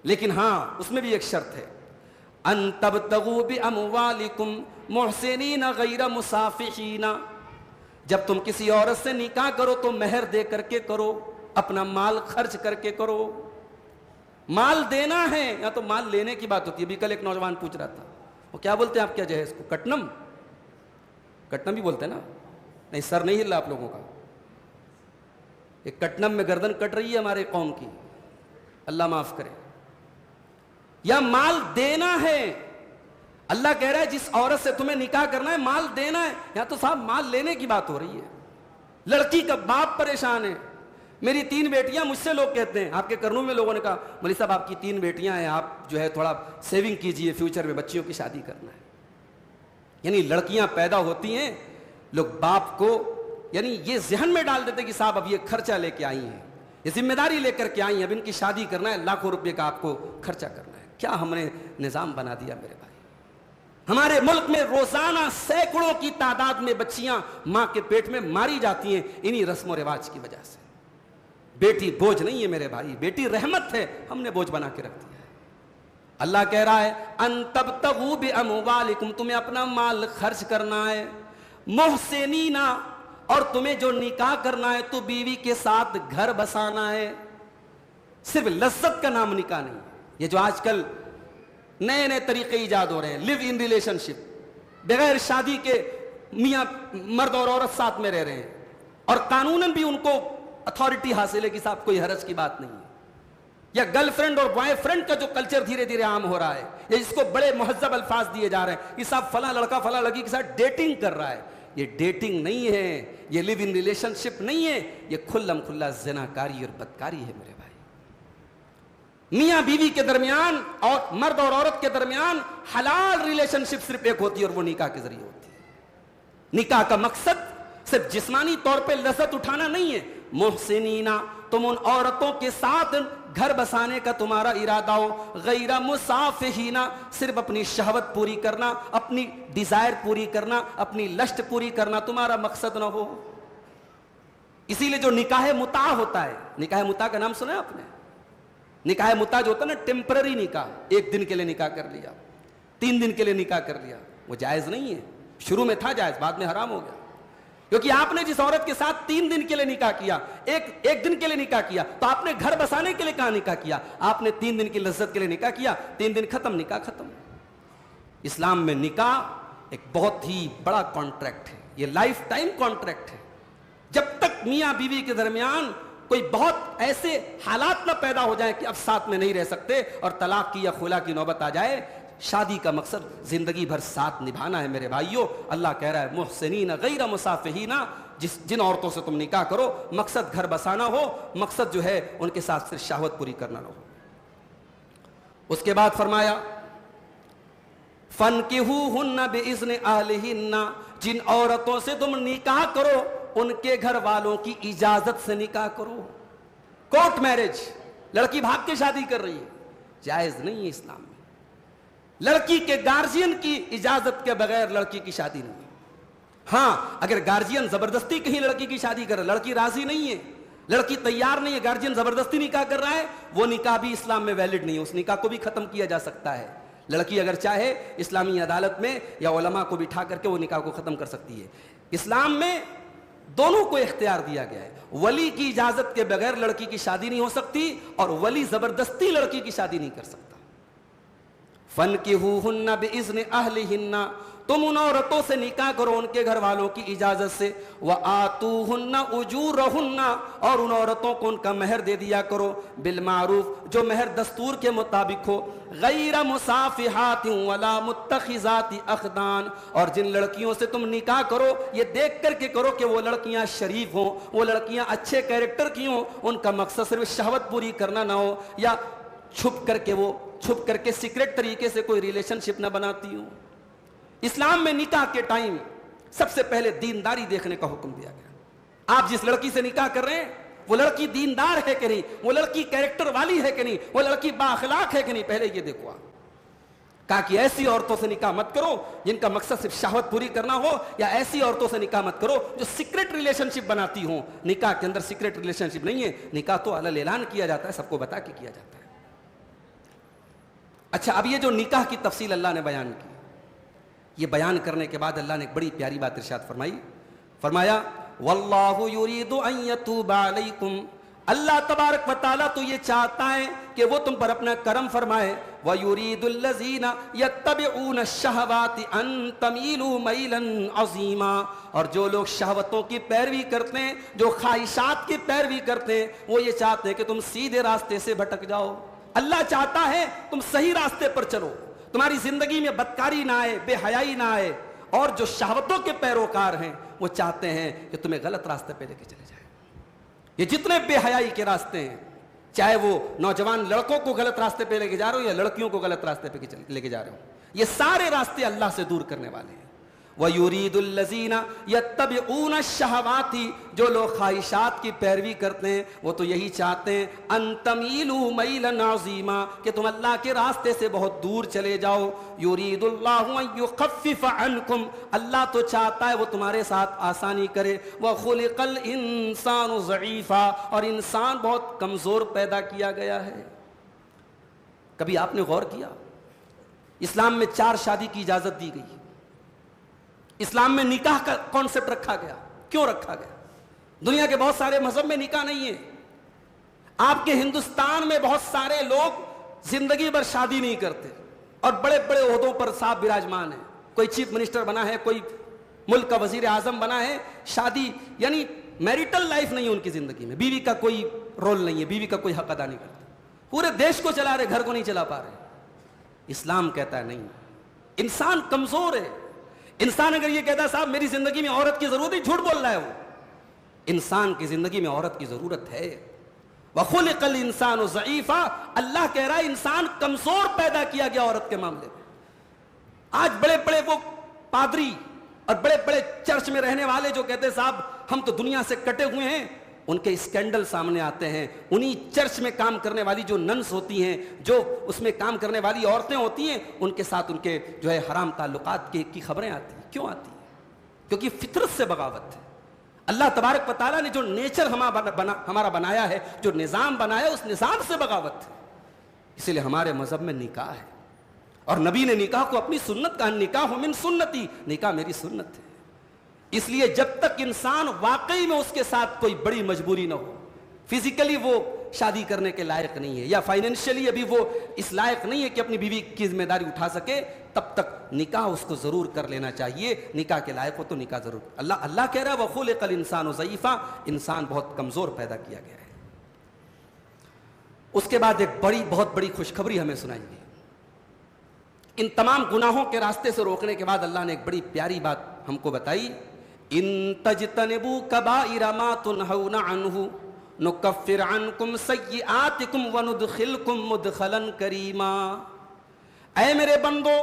لیکن ہاں اس میں بھی ایک شرط ہے، ان تبتغوا باموالکم محسنین غیر مسافحین، جب تم کسی عورت سے نکاح کرو تو مہر دے کر کے کرو، اپنا مال خرچ کر کے کرو۔ مال دینا ہے یا تو مال لینے کی بات ہوتی ہے۔ ابھی کل ایک نوجوان پوچھ رہا تھا، وہ کیا بولتے ہیں آپ کیا جہیز کو؟ کٹنم، کٹنم بھی بولتے ہیں نا؟ نہیں سر نہیں ہل رہا آپ لوگوں کا، ایک کٹنم میں گردن کٹ رہی ہے ہمارے قوم کی، اللہ معاف کرے۔ یا مال دینا ہے، اللہ کہہ رہا ہے جس عورت سے تمہیں نکاح کرنا ہے مال دینا ہے، یا تو صاحب مال لینے کی بات ہو رہی ہے۔ لڑکی کا باپ پریشان ہے، میری 3 بیٹیاں، مجھ سے لوگ کہتے ہیں، آپ کے کرنول میں لوگوں نے کہا مولوی صاحب آپ کی 3 بیٹیاں ہیں، آپ جو ہے تھوڑا سیونگ کیجئے، فیوچر میں بچیوں کی شادی کرنا ہے۔ یعنی لڑکیاں پیدا ہوتی ہیں، لوگ باپ کو یعنی یہ ذہن میں ڈال دیتے کہ صاحب اب یہ خرچہ لے کے آئی ہیں، یہ ذمہ داری لے کر کے آئی ہیں، اب ان کی شادی کرنا ہے، لاکھوں روپے کا آپ کو خرچہ کرنا ہے۔ کیا ہم نے نظام بنا دیا میرے بھائی؟ ہمارے ملک میں روزانہ سینکڑوں کی تعداد میں بچیاں ماں کے پیٹ میں ماری جاتی ہیں انہی رسم و رواج کی وجہ سے۔ بیٹی بوجھ نہیں ہے میرے بھائی، بیٹی رحمت ہے، ہم نے بوجھ بنا کے رکھ دیا ہے۔ اللہ کہہ رہا ہے ان تبتغوا باموالکم، تمہیں اپنا مال خرچ کرنا ہے، محسنین، اور تمہیں جو نکاح کرنا ہے تو بیوی کے ساتھ گھر بسانا ہے۔ صرف لذت کا نام نکاح نہیں، یہ جو آج کل نئے نئے طریقے ایجاد ہو رہے ہیں، لیو ان ریلیشن شپ، بغیر شادی کے میاں مرد اور عورت ساتھ میں رہ رہے ہیں، اور قانوناً بھی ان کو اتھارٹی حاصل ہے کہ صاحب کوئی حرج کی بات نہیں ہے۔ یا گرل فرینڈ اور بوائے فرینڈ کا جو کلچر دھیرے دھیرے عام ہو رہا ہے، یا اس کو بڑے مہذب الفاظ دیے جا رہے ہیں کہ صاحب فلاں لڑکا فلاں لڑکی کے ساتھ ڈیٹنگ کر رہا ہے۔ یہ ڈیٹنگ نہیں ہے، یہ لیو ان ریلیشن شپ نہیں ہے، یہ کھلم کھلا زناکاری اور بدکاری ہے میرے بھائی۔ میاں بیوی کے درمیان اور مرد اور عورت کے درمیان حلال ریلیشن شپ صرف ایک ہوتی ہے، اور وہ نکاح کے ذریعے ہوتی ہے۔ نکاح کا مقصد صرف جسمانی طور پہ لذت اٹھانا نہیں ہے۔ محسنینا، تم ان عورتوں کے ساتھ گھر بسانے کا تمہارا ارادہ ہو، غیر مسافحینا، صرف اپنی شہوت پوری کرنا، اپنی ڈیزائر پوری کرنا، اپنی لشٹ پوری کرنا تمہارا مقصد نہ ہو۔ اسی لیے جو نکاح متع ہوتا ہے، نکاح متع کا نام سنا ہے آپ نے؟ نکاح متع جو ہوتا ہے نا، ٹیمپرری نکاح، 1 دن کے لیے نکاح کر لیا، 3 دن کے لیے نکاح کر لیا، وہ جائز نہیں ہے۔ شروع میں تھا جائز، بعد میں حرام ہو گیا، کیونکہ آپ نے جس عورت کے ساتھ 3 دن کے لیے نکاح کیا، ایک دن کے لیے نکاح کیا، تو آپ نے گھر بسانے کے لیے کہاں نکاح کیا؟ آپ نے 3 دن کی لذت کے لیے نکاح کیا، 3 دن ختم، نکاح ختم۔ اسلام میں نکاح ایک بہت ہی بڑا کانٹریکٹ ہے، یہ لائف ٹائم کانٹریکٹ ہے۔ جب تک میاں بیوی کے درمیان کوئی بہت ایسے حالات نہ پیدا ہو جائیں کہ اب ساتھ میں نہیں رہ سکتے اور طلاق کی یا خلا کی نوبت آ جائے، شادی کا مقصد زندگی بھر ساتھ نبھانا ہے میرے بھائیوں۔ اللہ کہہ رہا ہے محسنین غیر مسافحین، جن عورتوں سے تم نکاح کرو مقصد گھر بسانا ہو، مقصد جو ہے ان کے ساتھ صرف شہوت پوری کرنا نہ ہو۔ اس کے بعد فرمایا فَانْكِحُوهُنَّ بِإِذْنِ أَهْلِهِنَّ، جن عورتوں سے تم نکاح کرو ان کے گھر والوں کی اجازت سے نکاح کرو۔ کورٹ میرج، لڑکی بھاگ کے شادی کر رہی ہے، جائز نہیں ہے اسلام میں۔ لڑکی کے گارجین کی اجازت کے بغیر لڑکی کی شادی نہیں ہے۔ ہاں اگر گارجین زبردستی کہیں لڑکی کی شادی کر رہا ہے، لڑکی راضی نہیں ہے، لڑکی تیار نہیں ہے، گارجین زبردستی نکاح کر رہا ہے، وہ نکاح بھی اسلام میں ویلڈ نہیں ہے، اس نکاح کو بھی ختم کیا جا سکتا ہے۔ لڑکی اگر چاہے اسلامی عدالت میں یا علماء کو بٹھا کر کے وہ نکاح کو ختم کر سکتی ہے۔ اسلام میں دونوں کو اختیار دیا گیا ہے، ولی کی اجازت کے بغیر لڑکی کی شادی نہیں ہو سکتی، اور ولی زبردستی لڑکی کی شادی نہیں کر سکتا۔ فَانْكِحُوهُنَّ بِإِذْنِ أَهْلِهِنَّ، تم ان عورتوں سے نکاح کرو ان کے گھر والوں کی اجازت سے، وَآتُوهُنَّ أُجُورَهُنَّ، اور ان عورتوں کو ان کا مہر دے دیا کرو، بالمعروف، جو مہر دستور کے مطابق ہو، غیر مصافحات ولا متخذات اخدان، اور جن لڑکیوں سے تم نکاح کرو یہ دیکھ کر کے کرو کہ وہ لڑکیاں شریف ہوں، وہ لڑکیاں اچھے کیریکٹر کی ہوں، ان کا مقصد صرف شہوت پوری کرنا نہ ہو، یا چھپ کر کے سیکرٹ طریقے سے کوئی ریلیشن شپ نہ بناتی ہوں۔ اسلام میں نکاح کے ٹائم سب سے پہلے دینداری دیکھنے کا حکم دیا گیا۔ آپ جس لڑکی سے نکاح کر رہے ہیں وہ لڑکی دیندار ہے کہ نہیں، وہ لڑکی کیریکٹر والی ہے کہ نہیں، وہ لڑکی بااخلاق ہے کہ نہیں، پہلے یہ دیکھو آپ۔ کہا کہ ایسی عورتوں سے نکاح مت کرو جن کا مقصد صرف شہوت پوری کرنا ہو، یا ایسی عورتوں سے نکاح مت کرو جو سیکرٹ ریلیشن شپ بناتی ہوں۔ نکاح کے اندر سیکرٹ ریلیشن شپ نہیں ہے، نکاح تو علل اعلان کیا جاتا ہے، سب کو بتا کے کیا جاتا ہے۔ اچھا اب یہ جو نکاح کی تفصیل اللہ نے بیان کی، یہ بیان کرنے کے بعد اللہ نے ایک بڑی پیاری بات ارشاد فرمائی، فرمایا واللہ یرید ان یتوب علیکم، اللہ تبارک و تعالیٰ تو یہ چاہتا ہے کہ وہ تم پر اپنا کرم فرمائے، وَيُرِيدُ الَّذِينَ يَتَّبِعُونَ الشَّهَوَاتِ أَن تَمِيلُوا مَيْلًا عَظِيمًا، اور جو لوگ شہوتوں کی پیروی کرتے ہیں، جو خواہشات کی پیروی کرتے ہیں، وہ یہ چاہتے ہیں کہ تم سیدھے راستے سے بھٹک جاؤ۔ اللہ چاہتا ہے تم صحیح راستے پر چلو، تمہاری زندگی میں بدکاری نہ آئے، بے حیائی نہ آئے، اور جو شہوتوں کے پیروکار ہیں وہ چاہتے ہیں کہ تمہیں غلط راستے پہ لے کے چلے جائیں۔ یہ جتنے بے حیائی کے راستے ہیں، چاہے وہ نوجوان لڑکوں کو غلط راستے پہ لے کے جا رہے ہو یا لڑکیوں کو غلط راستے پہ لے کے جا رہے ہو، یہ سارے راستے اللہ سے دور کرنے والے ہیں۔ وَيُرِيدُ الَّذِينَ يَتَّبِعُونَ الشَّهَوَاتِ، جو لوگ خواہشات کی پیروی کرتے ہیں وہ تو یہی چاہتے ہیں أَن تَمِيلُوا مَيْلًا عَظِيمًا، کہ تم اللہ کے راستے سے بہت دور چلے جاؤ۔ يُرِيدُ اللَّهُ أَن يُخَفِّفَ عَنْكُمْ، اللہ تو چاہتا ہے وہ تمہارے ساتھ آسانی کرے۔ وَخُلِقَ الْإِنسَانُ ضَعِيفًا، اور انسان بہت کمزور پیدا کیا گیا ہے۔ کبھی آپ نے غور کیا اسلام میں 4 شادی کی اجازت دی گئی، اسلام میں نکاح کا کانسیپٹ رکھا گیا، کیوں رکھا گیا؟ دنیا کے بہت سارے مذہب میں نکاح نہیں ہے، آپ کے ہندوستان میں بہت سارے لوگ زندگی بھر شادی نہیں کرتے اور بڑے بڑے عہدوں پر صاحب براجمان ہیں، کوئی چیف منسٹر بنا ہے، کوئی ملک کا وزیر اعظم بنا ہے، شادی یعنی میریٹل لائف نہیں ہے ان کی زندگی میں، بیوی کا کوئی رول نہیں ہے، بیوی کا کوئی حق ادا نہیں کرتا، پورے دیش کو چلا رہے، گھر کو نہیں چلا پا رہے۔ اسلام کہتا ہے نہیں، انسان کمزور ہے۔ انسان اگر یہ کہتا ہے صاحب میری زندگی میں عورت کی ضرورت ہے، جھوٹ بول رہا ہے وہ۔ انسان کی زندگی میں عورت کی ضرورت ہے۔ وَخُلِقَ الْإِنسَانُ ضَعِيفًا، اللہ کہہ رہا ہے انسان کمزور پیدا کیا گیا عورت کے معاملے میں۔ آج بڑے بڑے وہ پادری اور بڑے بڑے چرچ میں رہنے والے جو کہتے ہیں صاحب ہم تو دنیا سے کٹے ہوئے ہیں، ان کے اسکینڈل سامنے آتے ہیں، انہی چرچ میں کام کرنے والی جو ننس ہوتی ہیں، جو اس میں کام کرنے والی عورتیں ہوتی ہیں، ان کے ساتھ ان کے جو ہے حرام تعلقات کی خبریں آتی ہیں۔ کیوں آتی ہیں؟ کیونکہ فطرت سے بغاوت ہے۔ اللہ تبارک و تعالیٰ نے جو نیچر ہمارا بنایا ہے، جو نظام بنایا ہے، اس نظام سے بغاوت ہے۔ اسی لیے ہمارے مذہب میں نکاح ہے، اور نبی نے نکاح کو اپنی سنت کہا، نکاح من سنتی، نکاح میری سنت ہے۔ اس لیے جب تک انسان واقعی میں اس کے ساتھ کوئی بڑی مجبوری نہ ہو، فزیکلی وہ شادی کرنے کے لائق نہیں ہے یا فائنینشلی ابھی وہ اس لائق نہیں ہے کہ اپنی بیوی کی ذمہ داری اٹھا سکے، تب تک نکاح اس کو ضرور کر لینا چاہیے۔ نکاح کے لائق ہو تو نکاح ضرور۔ اللہ کہہ رہا ہے وَخُلِقَ الْإِنسَانُ ضَعِيفًا، انسان بہت کمزور پیدا کیا گیا ہے۔ اس کے بعد ایک بہت بڑی خوشخبری ہمیں سنائی گئی۔ ان تمام گناہوں کے راستے سے روکنے کے بعد اللہ نے ایک بڑی پیاری بات ہم کو بتائی، ان تجتنبوا کبائر ما تنہون عنہ نکفر عنکم سیئاتکم وندخلکم مدخلا کریما۔ اے میرے بندو،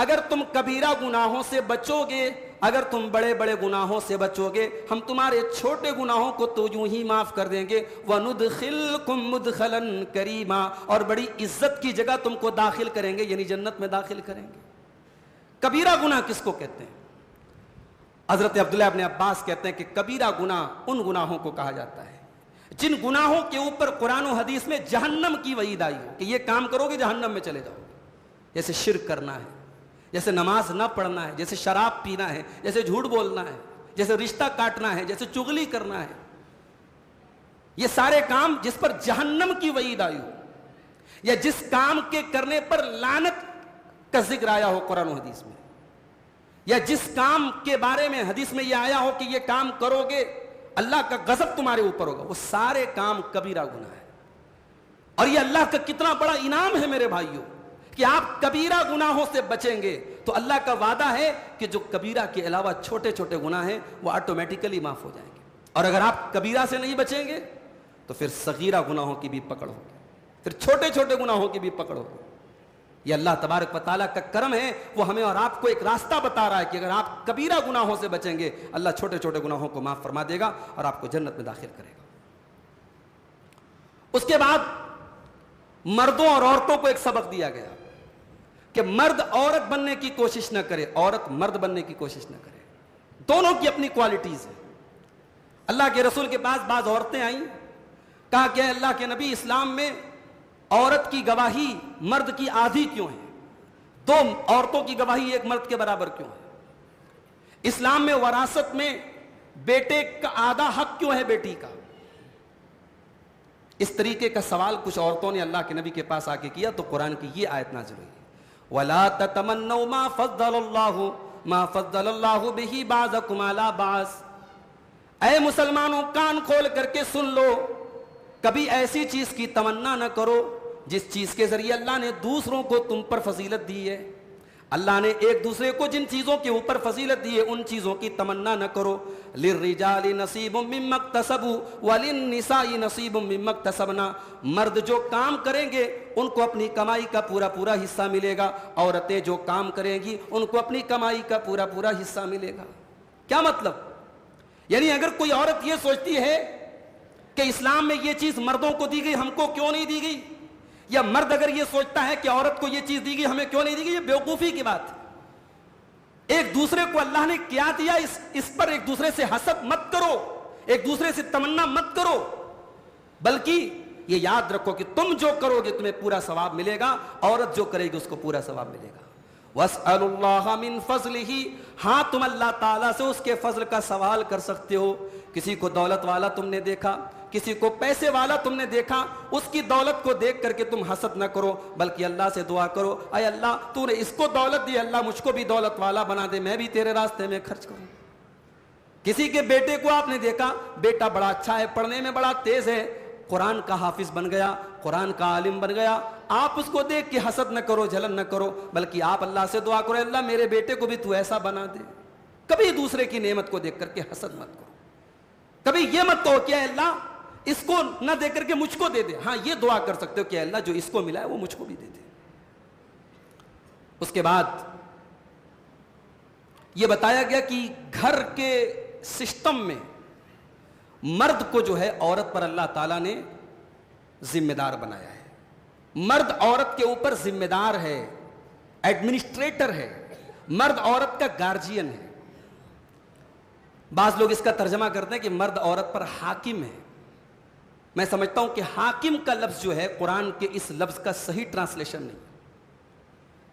اگر تم کبیرہ گناہوں سے بچو گے، اگر تم بڑے بڑے گناہوں سے بچو گے، ہم تمہارے چھوٹے گناہوں کو تو یوں ہی معاف کر دیں گے، وندخلکم مدخلا کریما، اور بڑی عزت کی جگہ تم کو داخل کریں گے، یعنی جنت میں داخل کریں گے۔ کبیرہ گناہ کس کو کہتے ہیں؟ حضرت عبداللہ ابن عباس کہتے ہیں کہ کبیرہ گناہ ان گناہوں کو کہا جاتا ہے جن گناہوں کے اوپر قرآن و حدیث میں جہنم کی وعید آئی ہو کہ یہ کام کرو گے جہنم میں چلے جاؤ گے، جیسے شرک کرنا ہے، جیسے نماز نہ پڑھنا ہے، جیسے شراب پینا ہے، جیسے جھوٹ بولنا ہے، جیسے رشتہ کاٹنا ہے، جیسے چغلی کرنا ہے، یہ سارے کام جس پر جہنم کی وعید آئی ہو یا جس کام کے کرنے پر لعنت کا ذکر آیا ہو قرآن و حدیث میں، یا جس کام کے بارے میں حدیث میں یہ آیا ہو کہ یہ کام کرو گے اللہ کا غضب تمہارے اوپر ہوگا، وہ سارے کام کبیرہ گناہ ہے۔ اور یہ اللہ کا کتنا بڑا انعام ہے میرے بھائیوں کہ آپ کبیرہ گناہوں سے بچیں گے تو اللہ کا وعدہ ہے کہ جو کبیرہ کے علاوہ چھوٹے چھوٹے گناہ ہیں وہ آٹومیٹیکلی معاف ہو جائیں گے، اور اگر آپ کبیرہ سے نہیں بچیں گے تو پھر صغیرہ گناہوں کی بھی پکڑ ہوگی، پھر چھوٹے چھوٹے گناہوں کی بھی پکڑ ہوگی۔ یہ اللہ تبارک و تعالیٰ کا کرم ہے، وہ ہمیں اور آپ کو ایک راستہ بتا رہا ہے کہ اگر آپ کبیرہ گناہوں سے بچیں گے اللہ چھوٹے چھوٹے گناہوں کو معاف فرما دے گا اور آپ کو جنت میں داخل کرے گا۔ اس کے بعد مردوں اور عورتوں کو ایک سبق دیا گیا کہ مرد عورت بننے کی کوشش نہ کرے، عورت مرد بننے کی کوشش نہ کرے، دونوں کی اپنی کوالٹیز ہیں۔ اللہ کے رسول کے پاس بعض عورتیں آئیں، کہا کہ اللہ کے نبی اسلام میں عورت کی گواہی مرد کی آدھی کیوں ہے؟ 2 عورتوں کی گواہی ایک مرد کے برابر کیوں ہے؟ اسلام میں وراثت میں بیٹے کا آدھا حق کیوں ہے بیٹی کا؟ اس طریقے کا سوال کچھ عورتوں نے اللہ کے نبی کے پاس آ کے کیا تو قرآن کی یہ آیت نازل ہوئی، وَلَا تَتَمَنَّوْا مَا فَضَّلَ اللَّهُ بِهِ بَعْضَكُمْ عَلَىٰ بَعْضٍ۔ اے مسلمانوں کان کھول کر کے سن لو، کبھی ایسی چیز کی تمنا نہ کرو جس چیز کے ذریعے اللہ نے دوسروں کو تم پر فضیلت دی ہے۔ اللہ نے ایک دوسرے کو جن چیزوں کے اوپر فضیلت دی ہے ان چیزوں کی تمنا نہ کرو۔ لِلرِّجَالِ نَصِيبٌ مِّمَّا اكْتَسَبُوا وَلِلنِّسَاءِ نَصِيبٌ مِّمَّا اكْتَسَبْنَا۔ مرد جو کام کریں گے ان کو اپنی کمائی کا پورا پورا حصہ ملے گا، عورتیں جو کام کریں گی ان کو اپنی کمائی کا پورا پورا حصہ ملے گا۔ کیا مطلب؟ یعنی اگر کوئی عورت یہ سوچتی ہے کہ اسلام میں یہ چیز مردوں کو دی گئی ہم کو کیوں نہیں دی گئی، یا مرد اگر یہ سوچتا ہے کہ عورت کو یہ چیز دی گئی ہمیں کیوں نہیں دی گئی، یہ بیوقوفی کی بات ہے۔ ایک دوسرے کو اللہ نے کیا دیا اس پر ایک دوسرے سے حسد مت کرو، ایک دوسرے سے تمنا مت کرو، بلکہ یہ یاد رکھو کہ تم جو کرو گے تمہیں پورا ثواب ملے گا، عورت جو کرے گی اس کو پورا ثواب ملے گا۔ وَاسْأَلُوا اللَّهَ مِن فَضْلِهِ، ہاں تم اللہ تعالیٰ سے اس کے فضل کا سوال کر سکتے ہو۔ کسی کو دولت والا تم نے دیکھا، کسی کو پیسے والا تم نے دیکھا، اس کی دولت کو دیکھ کر کے تم حسد نہ کرو، بلکہ اللہ سے دعا کرو، اے اللہ تو نے اس کو دولت دی، اللہ مجھ کو بھی دولت والا بنا دے، میں بھی تیرے راستے میں خرچ کروں۔ کسی کے بیٹے کو آپ نے دیکھا، بیٹا بڑا اچھا ہے، پڑھنے میں بڑا تیز ہے، قرآن کا حافظ بن گیا، قرآن کا عالم بن گیا، آپ اس کو دیکھ کے حسد نہ کرو، جلن نہ کرو، بلکہ آپ اللہ سے دعا کرو، اللہ میرے بیٹے کو بھی تو ایسا بنا دے۔ کبھی دوسرے کی نعمت کو دیکھ کر کے حسد مت کرو، کبھی یہ مت کہو کہ اے اللہ اس کو نہ دے کر کے مجھ کو دے دے، ہاں یہ دعا کر سکتے ہو کہ اللہ جو اس کو ملا ہے وہ مجھ کو بھی دے دے۔ اس کے بعد یہ بتایا گیا کہ گھر کے سسٹم میں مرد کو جو ہے عورت پر اللہ تعالیٰ نے ذمہ دار بنایا ہے، مرد عورت کے اوپر ذمہ دار ہے، ایڈمنسٹریٹر ہے، مرد عورت کا گارجین ہے۔ بعض لوگ اس کا ترجمہ کرتے ہیں کہ مرد عورت پر حاکم ہے، میں سمجھتا ہوں کہ حاکم کا لفظ جو ہے قرآن کے اس لفظ کا صحیح ٹرانسلیشن نہیں۔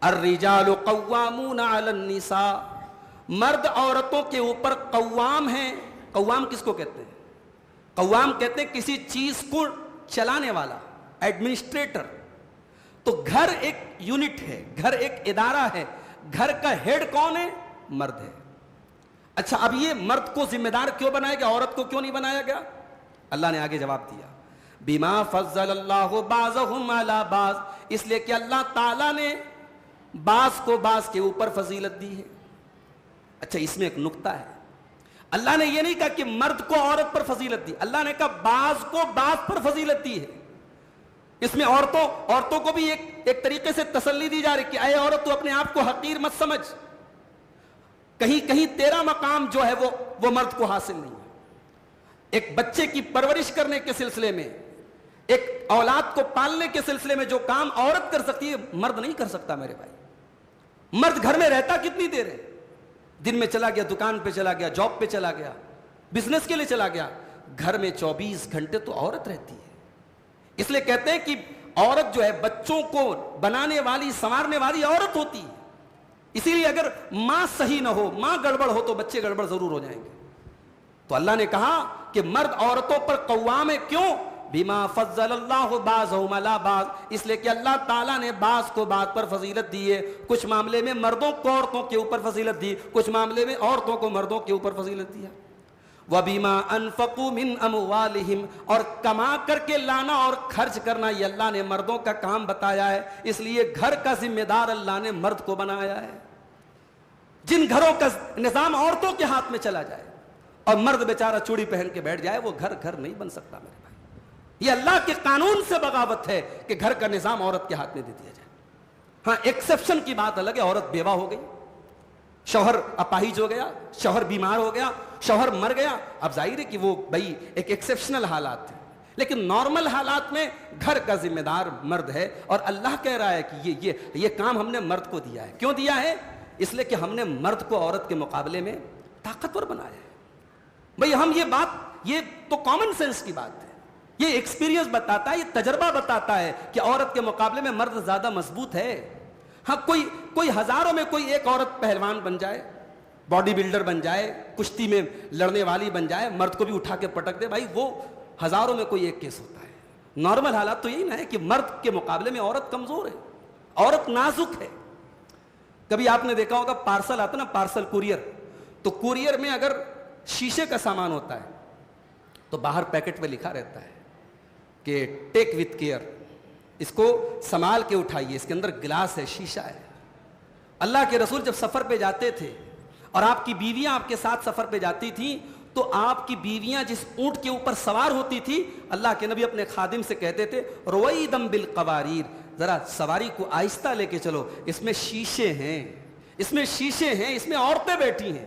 الرجال قوامون علی النساء، مرد عورتوں کے اوپر قوام ہیں۔ قوام کس کو کہتے ہیں؟ قوام کہتے ہیں کسی چیز کو چلانے والا، ایڈمنسٹریٹر۔ تو گھر ایک یونٹ ہے، گھر ایک ادارہ ہے، گھر کا ہیڈ کون ہے؟ مرد ہے۔ اچھا اب یہ مرد کو ذمہ دار کیوں بنایا گیا، عورت کو کیوں نہیں بنایا گیا؟ اللہ نے آگے جواب دیا، بما فضل اللہ بعضهم علی بعض، اس لیے کہ اللہ تعالیٰ نے بعض کو بعض کے اوپر فضیلت دی ہے۔ اچھا اس میں ایک نقطہ ہے، اللہ نے یہ نہیں کہا کہ مرد کو عورت پر فضیلت دی، اللہ نے کہا بعض کو بعض پر فضیلت دی ہے۔ اس میں عورتوں کو بھی ایک طریقے سے تسلی دی جا رہی کہ اے عورت تو اپنے آپ کو حقیر مت سمجھ، کہیں کہیں تیرا مقام جو ہے وہ مرد کو حاصل نہیں ہے۔ ایک بچے کی پرورش کرنے کے سلسلے میں، ایک اولاد کو پالنے کے سلسلے میں جو کام عورت کر سکتی ہے مرد نہیں کر سکتا میرے بھائی۔ مرد گھر میں رہتا کتنی دیر ہے؟ دن میں چلا گیا، دکان پہ چلا گیا، جاب پہ چلا گیا، بزنس کے لیے چلا گیا، گھر میں 24 گھنٹے تو عورت رہتی ہے۔ اس لیے کہتے ہیں کہ عورت جو ہے بچوں کو بنانے والی، سنوارنے والی عورت ہوتی ہے۔ اسی لیے اگر ماں صحیح نہ ہو، ماں گڑبڑ ہو تو بچے گڑبڑ ضرور ہو جائیں گے۔ تو اللہ نے کہا کہ مرد عورتوں پر قوام ہے، کیوں؟ بما فضل اللہ بعضهم علی بعض، اس لیے کہ اللہ تعالیٰ نے بعض کو بعض پر فضیلت دی ہے۔ کچھ معاملے میں مردوں کو عورتوں کے اوپر فضیلت دی، کچھ معاملے میں عورتوں کو مردوں کے اوپر فضیلت دیا۔ وَبِمَا أَنفَقُوا مِنْ أَمْوَالِهِمْ، اور کما کر کے لانا اور خرچ کرنا یہ اللہ نے مردوں کا کام بتایا ہے، اس لیے گھر کا ذمہ دار اللہ نے مرد کو بنایا ہے۔ جن گھروں کا نظام عورتوں کے ہاتھ میں چلا جائے اور مرد بیچارہ چوڑی پہن کے بیٹھ جائے، وہ گھر نہیں بن سکتا میرے بھائی۔ یہ اللہ کے قانون سے بغاوت ہے کہ گھر کا نظام عورت کے ہاتھ میں دے دیا جائے۔ ہاں ایکسیپشن کی بات الگ ہے، عورت بیوہ ہو گئی، شوہر اپاہج ہو گیا، شوہر بیمار ہو گیا، شوہر مر گیا، اب ظاہر ہے کہ وہ بھائی ایک ایکسیپشنل حالات ہیں، لیکن نارمل حالات میں گھر کا ذمہ دار مرد ہے۔ اور اللہ کہہ رہا ہے کہ یہ کام ہم نے مرد کو دیا ہے۔ کیوں دیا ہے؟ اس لیے کہ ہم نے مرد کو عورت کے مقابلے میں طاقتور بنایا ہے۔ بھئی ہم یہ تو کامن سینس کی بات ہے، یہ ایکسپیرینس بتاتا ہے, یہ تجربہ بتاتا ہے کہ عورت کے مقابلے میں مرد زیادہ مضبوط ہے. ہاں کوئی ہزاروں میں کوئی ایک عورت پہلوان بن جائے, باڈی بلڈر بن جائے, کشتی میں لڑنے والی بن جائے, مرد کو بھی اٹھا کے پٹک دے, بھائی وہ ہزاروں میں کوئی ایک کیس ہوتا ہے. نارمل حالات تو یہی نہ ہے کہ مرد کے مقابلے میں عورت کمزور ہے, عورت نازک ہے. کبھی آپ نے دیکھا ہوگا پارسل آتا نا, پارسل کوریئر, تو کوریئر میں اگر شیشے کا سامان ہوتا ہے تو باہر پیکٹ میں لکھا رہتا ہے کہ ٹیک وتھ کیئر, اس کو سنبھال کے اٹھائیے, اس کے اندر گلاس ہے, شیشہ ہے. اللہ کے رسول جب سفر پہ جاتے تھے اور آپ کی بیویاں آپ کے ساتھ سفر پہ جاتی تھیں, تو آپ کی بیویاں جس اونٹ کے اوپر سوار ہوتی تھی, اللہ کے نبی اپنے خادم سے کہتے تھے رویدم بالقواریر, ذرا سواری کو آہستہ لے کے چلو, اس میں شیشے ہیں, اس میں شیشے ہیں, اس میں عورتیں بیٹھی ہیں.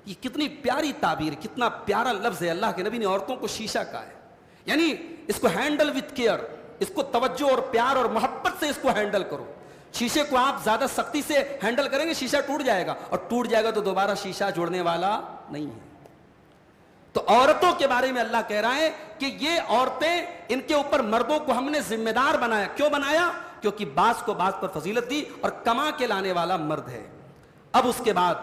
یہ کتنی پیاری تعبیر, کتنا پیارا لفظ ہے. اللہ کے نبی نے عورتوں کو شیشہ کہا ہے, یعنی اس کو ہینڈل وتھ کیئر, اس کو توجہ اور پیار اور محبت سے اس کو ہینڈل کرو. شیشے کو آپ زیادہ سختی سے ہینڈل کریں گے, شیشہ ٹوٹ جائے گا, اور ٹوٹ جائے گا تو دوبارہ شیشہ جوڑنے والا نہیں ہے. تو عورتوں کے بارے میں اللہ کہہ رہا ہے کہ یہ عورتیں, ان کے اوپر مردوں کو ہم نے ذمہ دار بنایا. کیوں بنایا؟ کیونکہ بعض کو بعض پر فضیلت دی, اور کما کے لانے والا مرد ہے. اب اس کے بعد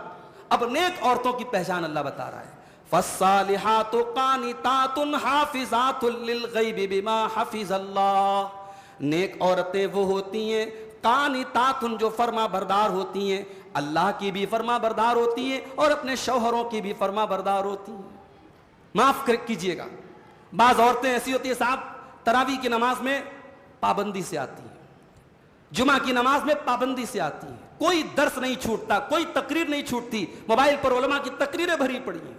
اب نیک عورتوں کی پہچان اللہ بتا رہا ہے. فالصالحات قانتات حافظات للغیب بما حفظ اللہ. نیک عورتیں وہ ہوتی ہیں قانتات, جو فرما بردار ہوتی ہیں, اللہ کی بھی فرما بردار ہوتی ہیں اور اپنے شوہروں کی بھی فرما بردار ہوتی ہیں. معاف کیجئے گا, بعض عورتیں ایسی ہوتی ہیں صاحب, تراویح کی نماز میں پابندی سے آتی ہیں, جمعہ کی نماز میں پابندی سے آتی ہیں, کوئی درس نہیں چھوٹتا, کوئی تقریر نہیں چھوٹتی, موبائل پر علماء کی تقریریں بھری پڑی ہیں,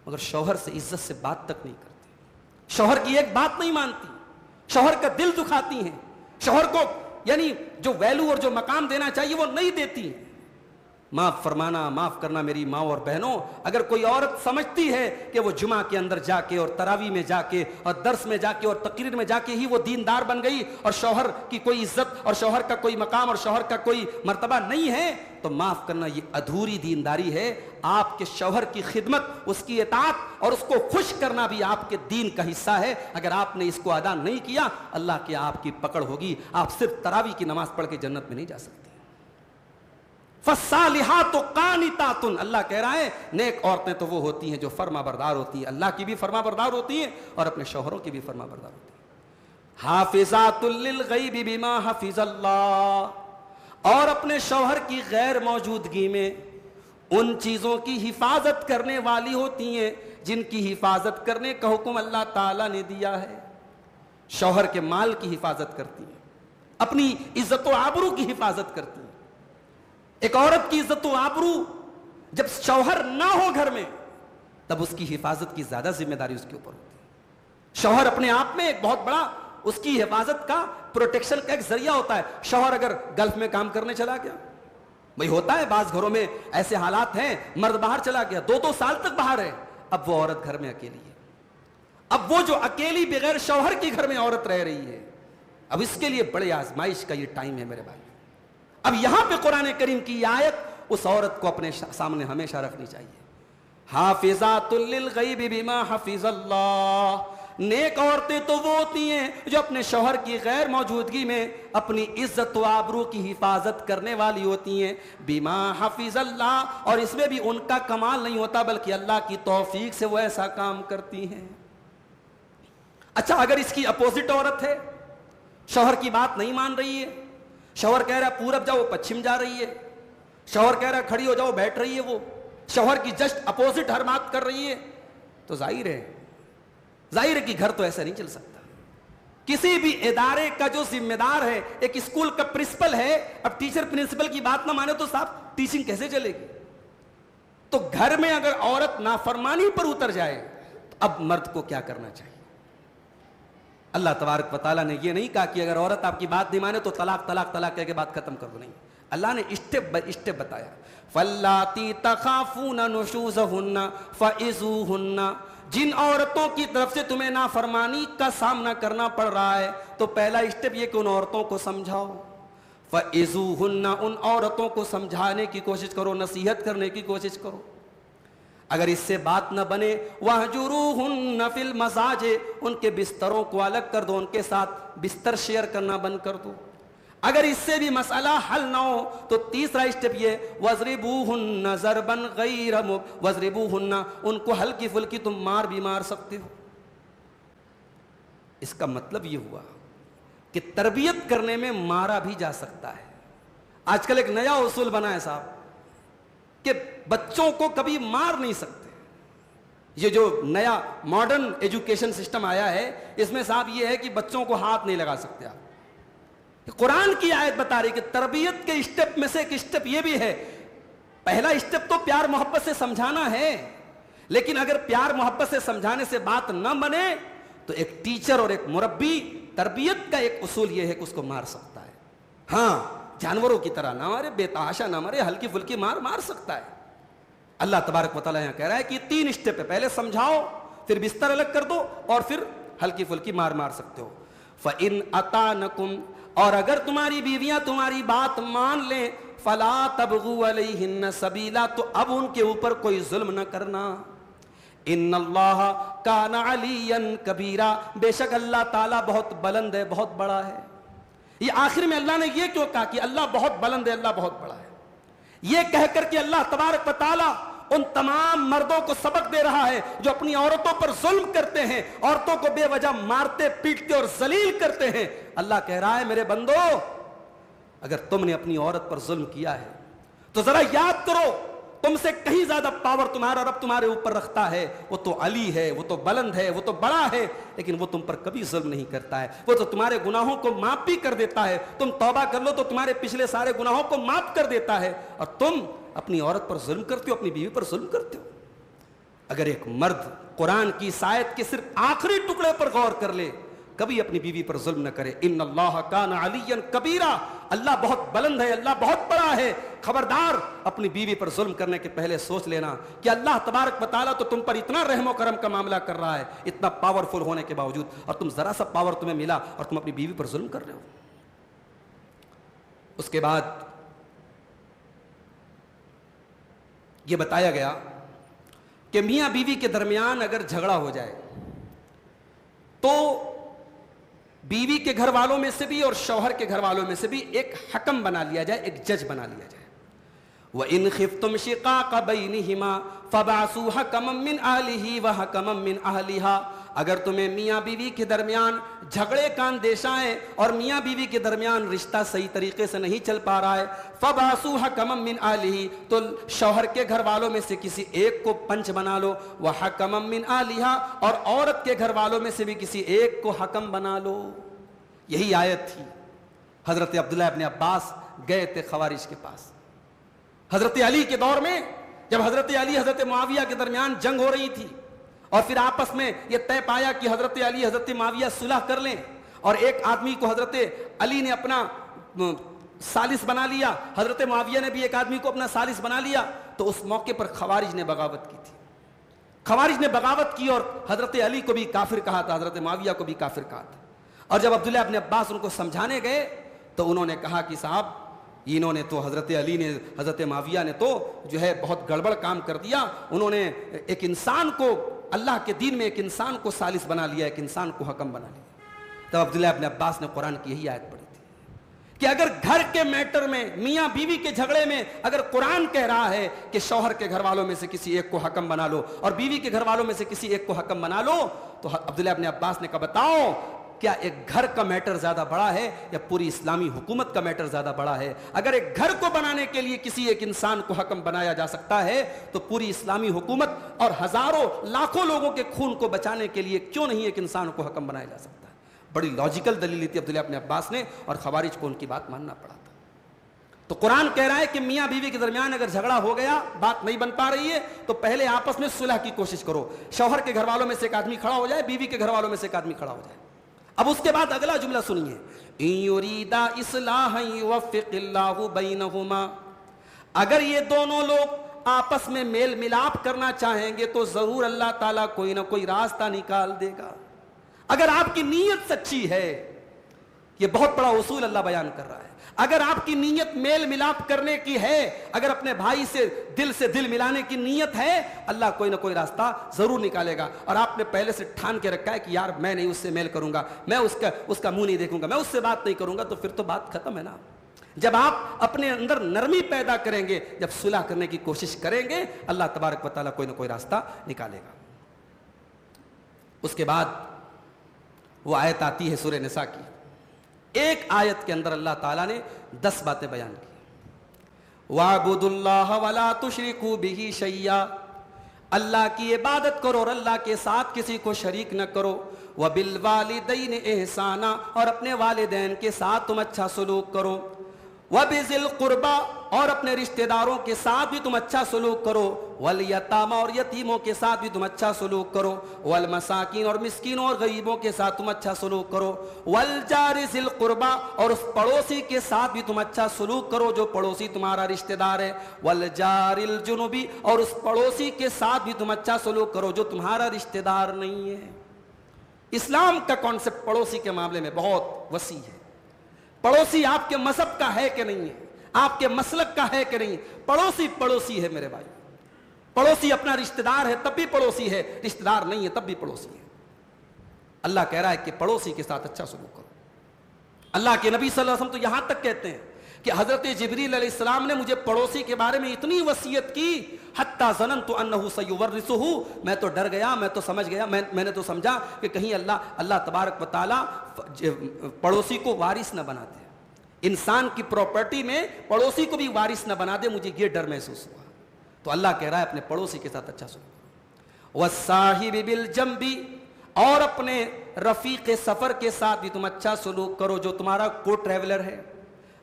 مگر شوہر سے عزت سے بات تک نہیں کرتی, شوہر کی ایک بات نہیں مانتی, شوہر کا دل دکھاتی ہیں, شوہر کو یعنی جو ویلو اور جو مقام دینا چاہیے وہ نہیں دیتی ہیں. معاف فرمانا, معاف کرنا میری ماں اور بہنوں, اگر کوئی عورت سمجھتی ہے کہ وہ جمعہ کے اندر جا کے اور تراویح میں جا کے اور درس میں جا کے اور تقریر میں جا کے ہی وہ دیندار بن گئی اور شوہر کی کوئی عزت اور شوہر کا کوئی مقام اور شوہر کا کوئی مرتبہ نہیں ہے, تو معاف کرنا یہ ادھوری دینداری ہے. آپ کے شوہر کی خدمت, اس کی اطاعت اور اس کو خوش کرنا بھی آپ کے دین کا حصہ ہے. اگر آپ نے اس کو ادا نہیں کیا, اللہ کی آپ کی پکڑ ہوگی, آپ صرف تراویح کی نماز پڑھ کے جنت میں نہیں جا سکتے. فالصالحات قانتات, اللہ کہہ رہا ہے نیک عورتیں تو وہ ہوتی ہیں جو فرما بردار ہوتی ہیں, اللہ کی بھی فرما بردار ہوتی ہیں اور اپنے شوہروں کی بھی فرما بردار ہوتی ہیں. حافظات للغیب بما حفظ اللہ, اور اپنے شوہر کی غیر موجودگی میں ان چیزوں کی حفاظت کرنے والی ہوتی ہیں جن کی حفاظت کرنے کا حکم اللہ تعالیٰ نے دیا ہے. شوہر کے مال کی حفاظت کرتی ہیں, اپنی عزت و آبرو کی حفاظت کرتی ہیں. ایک عورت کی عزت و آبرو جب شوہر نہ ہو گھر میں, تب اس کی حفاظت کی زیادہ ذمہ داری اس کے اوپر ہوتی ہے. شوہر اپنے آپ میں ایک بہت بڑا اس کی حفاظت کا, پروٹیکشن کا ایک ذریعہ ہوتا ہے. شوہر اگر گلف میں کام کرنے چلا گیا, بھئی ہوتا ہے بعض گھروں میں ایسے حالات ہیں, مرد باہر چلا گیا, 2 سال تک باہر ہے, اب وہ عورت گھر میں اکیلی ہے. اب وہ جو اکیلی بغیر شوہر کی گھر میں عورت رہ رہی ہے, اب اس کے لیے بڑے آزمائش کا یہ ٹائم ہے میرے بھائی. اب یہاں پہ قرآن کریم کی آیت اس عورت کو اپنے سامنے ہمیشہ رکھنی چاہیے. حافظات للغیب بما حفظ اللہ, نیک عورتیں تو وہ ہوتی ہیں جو اپنے شوہر کی غیر موجودگی میں اپنی عزت و آبرو کی حفاظت کرنے والی ہوتی ہیں. بما حفظ اللہ, اور اس میں بھی ان کا کمال نہیں ہوتا بلکہ اللہ کی توفیق سے وہ ایسا کام کرتی ہیں. اچھا, اگر اس کی اپوزٹ عورت ہے, شوہر کی بات نہیں مان رہی ہے, شوہر کہہ رہا ہے پورب جاؤ پچھم جا رہی ہے, شوہر کہہ رہا ہے کھڑی ہو جاؤ بیٹھ رہی ہے, وہ شوہر کی جسٹ اپوزٹ ہر بات کر رہی ہے, تو ظاہر ہے کہ گھر تو ایسا نہیں چل سکتا. کسی بھی ادارے کا جو ذمہ دار ہے, ایک اسکول کا پرنسپل ہے, اب ٹیچر پرنسپل کی بات نہ مانے تو صاحب ٹیچنگ کیسے چلے گی؟ تو گھر میں اگر عورت نافرمانی پر اتر جائے تو اب مرد کو کیا کرنا چاہیے؟ اللہ تبارک و تعالیٰ نے یہ نہیں کہا کہ اگر عورت آپ کی بات نہیں مانے تو طلاق طلاق طلاق کہہ کے بات ختم کر دو, نہیں. اللہ نے اسٹیپ بائی اسٹیپ بتایا. فَاللَّاتِي تَخَافُونَ نُشُوزَهُنَّ فَعِظُوهُنَّ, جن عورتوں کی طرف سے تمہیں نافرمانی کا سامنا کرنا پڑ رہا ہے تو پہلا اسٹیپ یہ کہ ان عورتوں کو سمجھاؤ. فَعِظُوهُنَّ, ان عورتوں کو سمجھانے کی کوشش کرو, نصیحت کرنے کی کوشش کرو. اگر اس سے بات نہ بنے وَاهْجُرُوهُنَّ فِي الْمَضَاجِعِ ان کے بستروں کو الگ کر دو، ان کے ساتھ بستر شیئر کرنا بند کر دو۔ اگر اس سے بھی مسئلہ حل نہ ہو تو تیسرا اسٹیپ یہ وَاضْرِبُوهُنَّ ضَرْبًا غَيْرَ وَاضْرِبُوهُنَّ ان کو ہلکی پھلکی تم مار بھی مار سکتے ہو۔ اس کا مطلب یہ ہوا کہ تربیت کرنے میں مارا بھی جا سکتا ہے۔ آج کل ایک نیا اصول بنا ہے صاحب کہ بچوں کو کبھی مار نہیں سکتے۔ یہ جو نیا ماڈرن ایجوکیشن سسٹم آیا ہے اس میں صاحب یہ ہے کہ بچوں کو ہاتھ نہیں لگا سکتے آپ۔ قرآن کی آیت بتا رہی کہ تربیت کے اسٹیپ میں سے ایک اسٹیپ یہ بھی ہے، پہلا اسٹیپ تو پیار محبت سے سمجھانا ہے، لیکن اگر پیار محبت سے سمجھانے سے بات نہ بنے تو ایک ٹیچر اور ایک مربی تربیت کا ایک اصول یہ ہے کہ اس کو مار سکتا ہے۔ ہاں جانوروں کی طرح نہ مارے، بے تحاشا نہ مارے، ہلکی پھلکی مار سکتا ہے۔ اللہ تبارک و تعالیٰ یہاں کہہ رہا ہے کہ یہ 3 اسٹیپ ہے، پہلے سمجھاؤ، پھر بستر الگ کر دو، اور پھر ہلکی پھلکی مار سکتے ہو۔ فَإِنْ أَطَعْنَكُمْ اور اگر تمہاری بیویاں تمہاری بات مان لیں فَلَا تَبْغُوا عَلَيْهِنَّ سَبِيلًا تو اب ان کے اوپر کوئی ظلم نہ کرنا۔ ان اللہ کان علیا کبیرا بے شک اللہ تعالیٰ بہت بلند ہے، بہت بڑا ہے۔ یہ آخر میں اللہ نے یہ کیوں کہا کہ اللہ بہت بلند ہے، اللہ بہت بڑا ہے؟ یہ کہہ کر کے اللہ تبارک و تعالیٰ ان تمام مردوں کو سبق دے رہا ہے جو اپنی عورتوں پر ظلم کرتے ہیں، عورتوں کو بے وجہ مارتے پیٹتے اور ذلیل کرتے ہیں۔ اللہ کہہ رہا ہے میرے بندو اگر تم نے اپنی عورت پر ظلم کیا ہے تو ذرا یاد کرو تم سے کہیں زیادہ پاور تمہارا رب تمہارے اوپر رکھتا ہے۔ وہ تو علی ہے، وہ تو بلند ہے، وہ تو بڑا ہے، لیکن وہ تم پر کبھی ظلم نہیں کرتا ہے۔ وہ تو تمہارے گناہوں کو معاف بھی کر دیتا ہے، تم توبہ کر لو تو تمہارے پچھلے سارے گناہوں کو معاف کر دیتا ہے، اور تم اپنی عورت پر ظلم کرتے ہو، اپنی بیوی پر ظلم کرتے ہو۔ اگر ایک مرد قرآن کی اس آیت کے صرف آخری ٹکڑے پر غور کر لے، کبھی اپنی بیوی پر ظلم نہ کرے۔ ان اللہ کان علیا کبیرا اللہ بہت بلند ہے، اللہ بہت بڑا ہے۔ خبردار اپنی بیوی پر ظلم کرنے کے پہلے سوچ لینا کہ اللہ تبارک و تعالیٰ تو تم پر اتنا رحم و کرم کا معاملہ کر رہا ہے، اتنا پاورفل ہونے کے باوجود، اور تم ذرا سا پاور تمہیں ملا اور تم اپنی بیوی پر ظلم کر رہے ہو۔ اس کے بعد یہ بتایا گیا کہ میاں بیوی کے درمیان اگر جھگڑا ہو جائے تو بیوی کے گھر والوں میں سے بھی اور شوہر کے گھر والوں میں سے بھی ایک حکم بنا لیا جائے، ایک جج بنا لیا جائے۔ وَإِنْ خِفْتُمْ شِقَاقَ بَيْنِهِمَا فَبَعْثُوا حَكَمًا مِّنْ أَهْلِهِ وَحَكَمًا مِّنْ أَهْلِهَا اگر تمہیں میاں بیوی کے درمیان جھگڑے کا اندیشہ ہے اور میاں بیوی کے درمیان رشتہ صحیح طریقے سے نہیں چل پا رہا ہے فَبَعْثُوا حَكَمًا مِّنْ أَهْلِهِ تو شوہر کے گھر والوں میں سے کسی ایک کو پنچ بنا لو، وَحَكَمًا مِّنْ أَهْلِهَا اور عورت کے گھر والوں میں سے بھی کسی ایک کو حکم بنا لو۔ یہی آیت تھی۔ حضرت عبداللہ ابن عباس گئے تھے خوارج کے پاس حضرت علی کے دور میں، جب حضرت علی حضرت معاویہ کے درمیان جنگ ہو رہی تھی، اور پھر آپس میں یہ طے پایا کہ حضرت علی حضرت معاویہ صلح کر لیں، اور ایک آدمی کو حضرت علی نے اپنا ثالث بنا لیا، حضرت معاویہ نے بھی ایک آدمی کو اپنا ثالث بنا لیا، تو اس موقع پر خوارج نے بغاوت کی تھی۔ خوارج نے بغاوت کی اور حضرت علی کو بھی کافر کہا تھا، حضرت معاویہ کو بھی کافر کہا تھا۔ اور جب عبداللہ ابن عباس ان کو سمجھانے گئے تو انہوں نے کہا کہ صاحب انہوں نے تو حضرت علی نے حضرت معاویہ نے تو جو ہے بہت گڑبڑ کام کر دیا، انہوں نے ایک انسان کو اللہ کے دین میں ایک انسان کو ثالث بنا لیا، ایک انسان کو حکم بنا لیا۔ تب عبداللہ ابن عباس نے قرآن کی یہی آیت پڑھی تھی کہ اگر گھر کے میٹر میں میاں بیوی کے جھگڑے میں اگر قرآن کہہ رہا ہے کہ شوہر کے گھر والوں میں سے کسی ایک کو حکم بنا لو اور بیوی کے گھر والوں میں سے کسی ایک کو حکم بنا لو، تو عبداللہ ابن عباس نے کہا بتاؤ کیا ایک گھر کا میٹر زیادہ بڑا ہے یا پوری اسلامی حکومت کا میٹر زیادہ بڑا ہے؟ اگر ایک گھر کو بنانے کے لیے کسی ایک انسان کو حکم بنایا جا سکتا ہے تو پوری اسلامی حکومت اور ہزاروں لاکھوں لوگوں کے خون کو بچانے کے لیے کیوں نہیں ایک انسان کو حکم بنایا جا سکتا ہے؟ بڑی لاجیکل دلیل تھی عبداللہ ابن عباس نے، اور خوارج کو ان کی بات ماننا پڑا تھا۔ تو قرآن کہہ رہا ہے کہ میاں بیوی کے درمیان اگر جھگڑا ہو گیا، بات نہیں بن پا رہی ہے، تو پہلے آپس میں صلح کی کوشش کرو۔ شوہر کے گھر والوں میں سے ایک آدمی کھڑا ہو جائے، بیوی کے گھر والوں میں سے ایک آدمی کھڑا ہو جائے۔ اب اس کے بعد اگلا جملہ سنیے، ان یریدا اصلاحا یوفق اللہ بینہما اگر یہ دونوں لوگ آپس میں میل ملاپ کرنا چاہیں گے تو ضرور اللہ تعالیٰ کوئی نہ کوئی راستہ نکال دے گا۔ اگر آپ کی نیت سچی ہے یہ بہت بڑا اصول اللہ بیان کر رہا ہے. اگر آپ کی نیت میل ملاپ کرنے کی ہے, اگر اپنے بھائی سے دل ملانے کی نیت ہے, اللہ کوئی نہ کوئی راستہ ضرور نکالے گا. اور آپ نے پہلے سے ٹھان کے رکھا ہے کہ یار میں نہیں اس سے میل کروں گا, میں اس کا منہ نہیں دیکھوں گا, میں اس سے بات نہیں کروں گا, تو پھر تو بات ختم ہے نا. جب آپ اپنے اندر نرمی پیدا کریں گے, جب صلح کرنے کی کوشش کریں گے, اللہ تبارک و تعالیٰ کوئی نہ کوئی راستہ نکالے گا. اس کے بعد وہ آیت آتی ہے سورہ نساء کی. ایک آیت کے اندر اللہ تعالیٰ نے 10 باتیں بیان کی. وَاعْبُدُوا اللَّهَ وَلَا تُشْرِكُوا بِهِ شَيْئًا, اللہ کی عبادت کرو اور اللہ کے ساتھ کسی کو شریک نہ کرو. وَبِالْوَالِدَيْنِ إِحْسَانًا, اور اپنے والدین کے ساتھ تم اچھا سلوک کرو. وَبِذِي الْقُرْبَى, اور اپنے رشتہ داروں کے ساتھ بھی تم اچھا سلوک کرو. وَالْيَتَامَى, اور یتیموں کے ساتھ بھی تم اچھا سلوک کرو. وَالْمَسَاكِينَ, اور مسکینوں اور غریبوں کے ساتھ تم اچھا سلوک کرو. وَالْجَارِ ذِي الْقُرْبَى, اور اس پڑوسی کے ساتھ بھی تم اچھا سلوک کرو جو پڑوسی تمہارا رشتہ دار ہے. وَالْجَارِ الْجُنُبِ, اور اس پڑوسی کے ساتھ بھی تم اچھا سلوک کرو جو تمہارا رشتہ دار نہیں ہے. اسلام کا کانسیپٹ پڑوسی کے معاملے میں بہت وسیع ہے. پڑوسی آپ کے مذہب کا ہے کہ نہیں ہے, آپ کے مسلک کا ہے کہ نہیں, پڑوسی ہے میرے بھائی. پڑوسی اپنا رشتہ دار ہے تب بھی پڑوسی ہے, رشتہ دار نہیں ہے تب بھی پڑوسی ہے. اللہ کہہ رہا ہے کہ پڑوسی کے ساتھ اچھا سلوک کرو. اللہ کے نبی صلی اللہ علیہ وسلم تو یہاں تک کہتے ہیں کہ حضرت جبریل علیہ السلام نے مجھے پڑوسی کے بارے میں اتنی وصیت کی, حتی ظننت انہ سیورثہ, میں تو ڈر گیا, میں تو سمجھ گیا, میں نے تو سمجھا کہ کہیں اللہ تبارک و تعالیٰ پڑوسی کو وارث نہ بنا دے, انسان کی پراپرٹی میں پڑوسی کو بھی وارث نہ بنا دے. مجھے یہ ڈر محسوس ہوا. تو اللہ کہہ رہا ہے اپنے پڑوسی کے ساتھ اچھا سلوک کرو. والصاحب بالجنب, اور اپنے رفیق سفر کے ساتھ بھی تم اچھا سلوک کرو جو تمہارا کو ٹریولر ہے.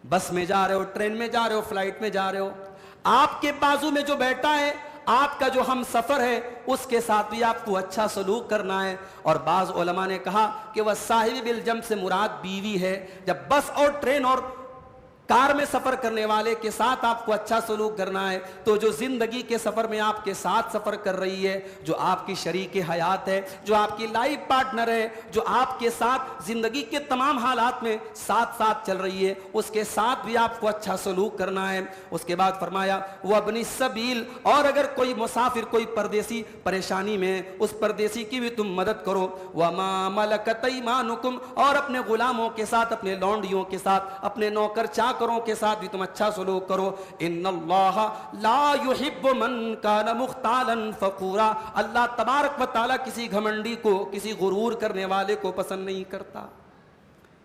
بس میں جا رہے ہو, ٹرین میں جا رہے ہو, فلائٹ میں جا رہے ہو, آپ کے بازو میں جو بیٹھا ہے, آپ کا جو ہم سفر ہے, اس کے ساتھ بھی آپ کو اچھا سلوک کرنا ہے. اور بعض علماء نے کہا کہ وہ صاحب بالجنب سے مراد بیوی ہے. جب بس اور ٹرین اور کار میں سفر کرنے والے کے ساتھ آپ کو اچھا سلوک کرنا ہے, تو جو زندگی کے سفر میں آپ کے ساتھ سفر کر رہی ہے, جو آپ کی شریک حیات ہے, جو آپ کی لائف پارٹنر ہے, جو آپ کے ساتھ زندگی کے تمام حالات میں ساتھ چل رہی ہے, اس کے ساتھ بھی آپ کو اچھا سلوک کرنا ہے. اس کے بعد فرمایا وابن السبیل, اور اگر کوئی مسافر, کوئی پردیسی پریشانی میں, اس پردیسی کی بھی تم مدد کرو. وما ملکت ایمانکم, اور اپنے غلاموں کے ساتھ, اپنے لونڈیوں کے ساتھ, اپنے نوکر چاکروں کے ساتھ بھی تم اچھا سلوک کرو. ان اللہ لا يحب من کان مختالا فخورا, اللہ تبارک و تعالیٰ کسی گھمنڈی کو, کسی غرور کرنے والے کو پسند نہیں کرتا.